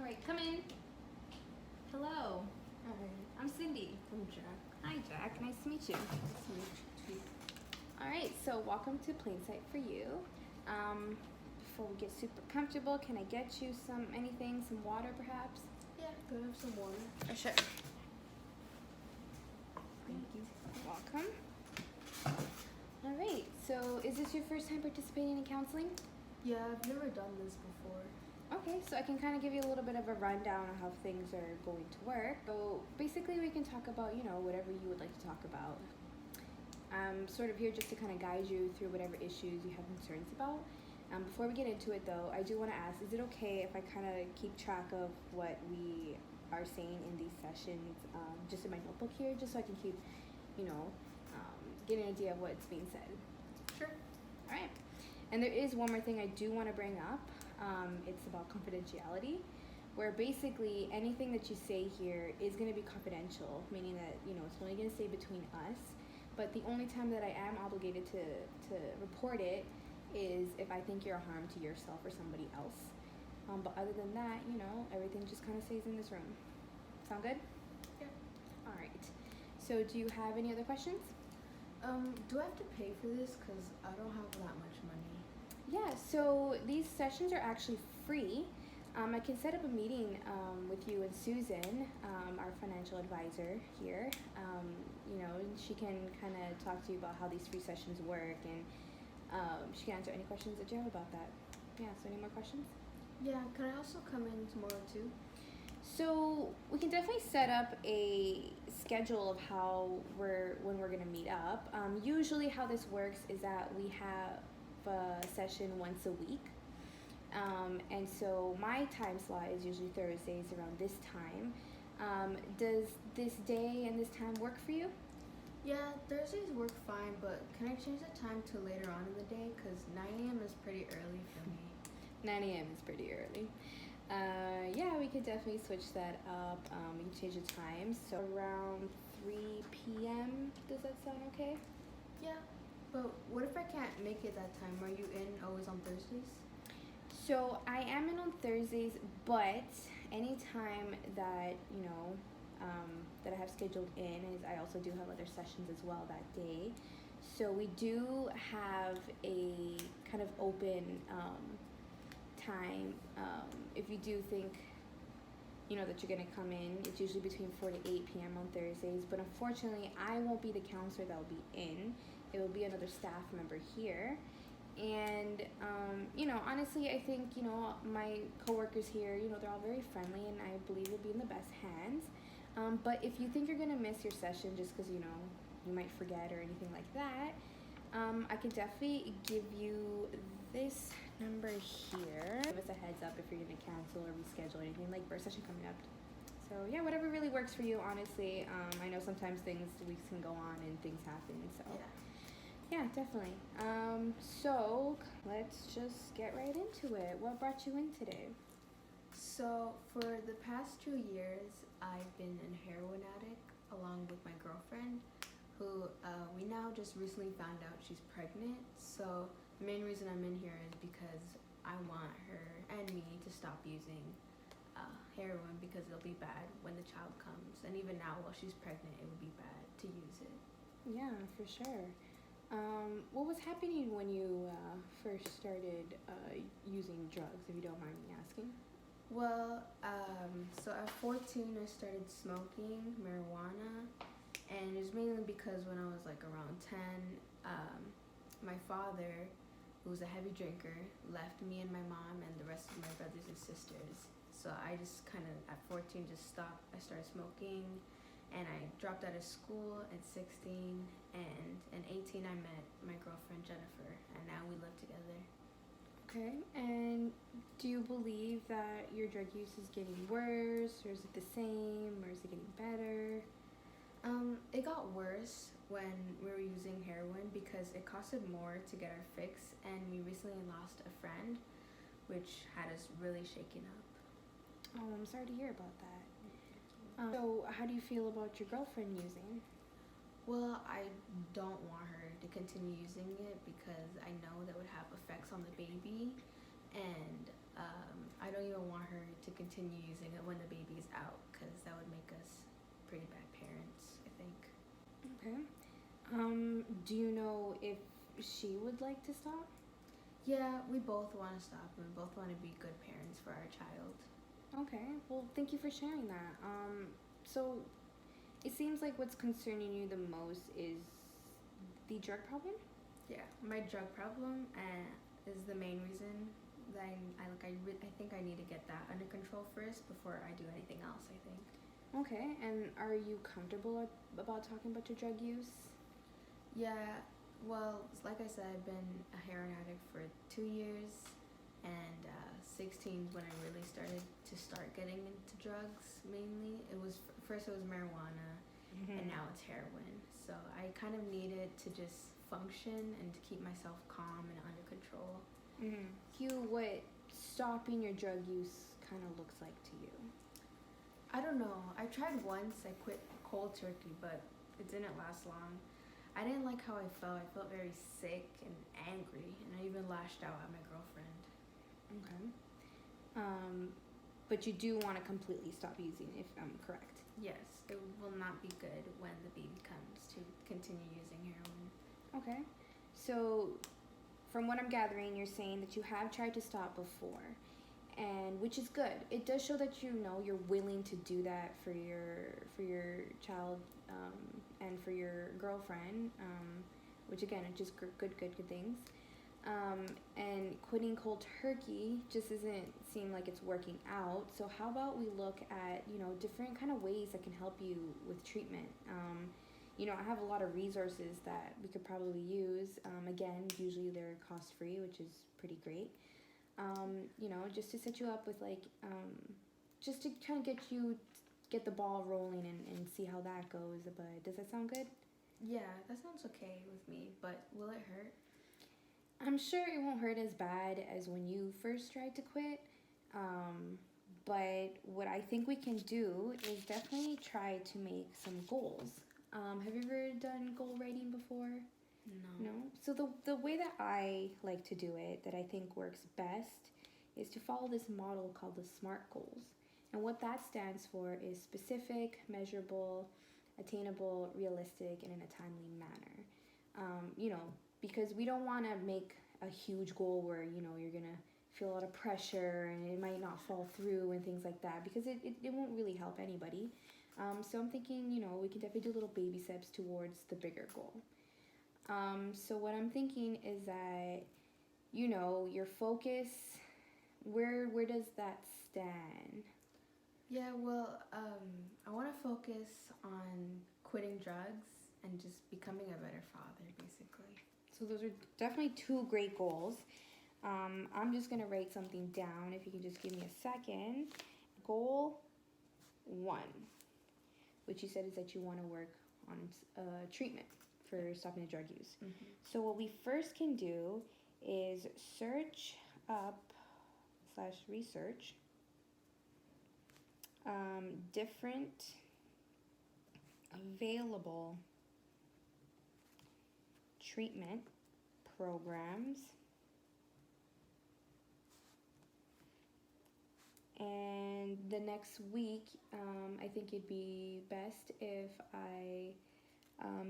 right, come in. Hello, Hi, I'm Cindy. I'm Jack. Hi, Jack. Nice to meet you. Nice to meet you too. All right, so welcome to Plain Sight for You. Before we get super comfortable, can I get you anything, some water perhaps? Yeah, could I have some water? For sure. Thank you. Welcome. All right, so is this your first time participating in counseling? Yeah, I've never done this before. Okay, so I can kind of give you a little bit of a rundown on how things are going to work. So basically we can talk about, whatever you would like to talk about. I'm sort of here just to kind of guide you through whatever issues you have concerns about. Before we get into it though, I do want to ask, is it okay if I kind of keep track of what we are saying in these sessions, just in my notebook here, just so I can keep, get an idea of what's being said? Sure. All right. And there is one more thing I do want to bring up. It's about confidentiality, where basically anything that you say here is going to be confidential, meaning that, it's only going to stay between us. But the only time that I am obligated to report it is if I think you're a harm to yourself or somebody else. But other than that, everything just kind of stays in this room. Sound good? Yeah. All right. So do you have any other questions? Do I have to pay for this? Because I don't have that much money. Yeah, so these sessions are actually free. I can set up a meeting with you and Susan, our financial advisor here. And she can kind of talk to you about how these free sessions work, and she can answer any questions that you have about that. Yeah, so any more questions? Yeah, can I also come in tomorrow too? So we can definitely set up a schedule of when we're gonna meet up. Usually how this works is that we have a session once a week. And so my time slot is usually Thursdays around this time. Does this day and this time work for you? Yeah, Thursdays work fine, but can I change the time to later on in the day? Because 9 a.m. is pretty early for me. 9 a.m. is pretty early. Yeah, we could definitely switch that up. We can change the time. So around 3 p.m. Does that sound okay? Yeah, but what if I can't make it that time? Are you in always on Thursdays? So I am in on Thursdays, but anytime that that I have scheduled in is I also do have other sessions as well that day. So we do have a kind of open time. If you do think that you're gonna come in, it's usually between 4 to 8 p.m. on Thursdays. But unfortunately, I won't be the counselor that will be in. It will be another staff member here. And, honestly, I think, my coworkers here, they're all very friendly, and I believe we'll be in the best hands. But if you think you're going to miss your session just because, you might forget or anything like that, I could definitely give you this number here. Give us a heads up if you're going to cancel or reschedule anything, like for a session coming up. So, yeah, whatever really works for you, honestly. I know sometimes weeks can go on and things happen, so... Yeah, definitely. So let's just get right into it. What brought you in today? So for the past 2 years, I've been a heroin addict along with my girlfriend, who we now just recently found out she's pregnant. So the main reason I'm in here is because I want her and me to stop using heroin, because it'll be bad when the child comes. And even now, while she's pregnant, it would be bad to use it. Yeah, for sure. What was happening when you first started using drugs, if you don't mind me asking? Well, so at 14, I started smoking marijuana, and it was mainly because when I was like around 10, my father, who was a heavy drinker, left me and my mom and the rest of my brothers and sisters. So I just kind of, at 14, just stopped. I started smoking, and I dropped out of school at 16, and at 18 I met my girlfriend Jennifer, and now we live together. Okay, and do you believe that your drug use is getting worse, or is it the same, or is it getting better? It got worse when we were using heroin because it costed more to get our fix, and we recently lost a friend, which had us really shaken up. Oh, I'm sorry to hear about that. So how do you feel about your girlfriend using? Well, I don't want her to continue using it because I know that would have effects on the baby, and I don't even want her to continue using it when the baby's out, because that would make us pretty bad parents, I think. Okay. Do you know if she would like to stop? Yeah, we both want to stop, and we both want to be good parents for our child. Okay. Well, thank you for sharing that. So it seems like what's concerning you the most is the drug problem? Yeah, my drug problem is the main reason that I think I need to get that under control first before I do anything else, I think. Okay. And are you comfortable about talking about your drug use? Yeah, well, like I said, I've been a heroin addict for 2 years, and 16 is when I really started to getting into drugs. Mainly, first it was marijuana, and now it's heroin. So I kind of needed to just function and to keep myself calm and under control. What stopping your drug use kind of looks like to you? I don't know. I tried once. I quit cold turkey, but it didn't last long. I didn't like how I felt. I felt very sick and angry, and I even lashed out at my girlfriend. Okay. But you do want to completely stop using, if I'm correct. Yes, it will not be good when the baby comes to continue using heroin. Okay. So, from what I'm gathering, you're saying that you have tried to stop before, and which is good. It does show that you're willing to do that for your child and for your girlfriend, which again are just good things. And quitting cold turkey just doesn't seem like it's working out. So how about we look at different kind of ways that can help you with treatment. I have a lot of resources that we could probably use. Again, usually they're cost free, which is pretty great. Just to set you up with just to kind of get the ball rolling and see how that goes. But does that sound good? Yeah, that sounds okay with me, but will it hurt? I'm sure it won't hurt as bad as when you first tried to quit. But what I think we can do is definitely try to make some goals. Have you ever done goal writing before? No. No? So the way that I like to do it, that I think works best, is to follow this model called the SMART goals. And what that stands for is specific, measurable, attainable, realistic, and in a timely manner. Because we don't want to make a huge goal where, you're going to feel a lot of pressure and it might not fall through and things like that, because it won't really help anybody. So I'm thinking, we can definitely do little baby steps towards the bigger goal. So what I'm thinking is that, your focus, where does that stand? Yeah, well, I want to focus on quitting drugs and just becoming a better father, basically. So those are definitely two great goals. I'm just going to write something down, if you can just give me a second. Goal 1, which you said is that you want to work on treatment for stopping the drug use. So what we first can do is search up / research different available treatment programs, and the next week I think it'd be best if I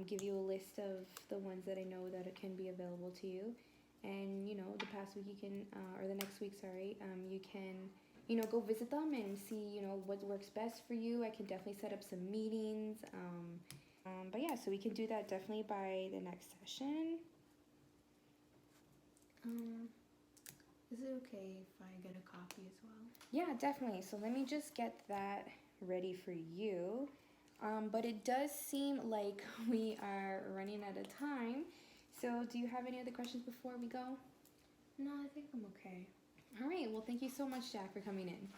give you a list of the ones that I know that can be available to you, and the past week you can or the next week, sorry, you can go visit them and see what works best for you. I can definitely set up some meetings, but yeah, so we can do that definitely by the next session. Is it okay if I get a coffee as well? Yeah, definitely. So let me just get that ready for you. But it does seem like we are running out of time. So do you have any other questions before we go? No, I think I'm okay. All right. Well, thank you so much, Jack, for coming in.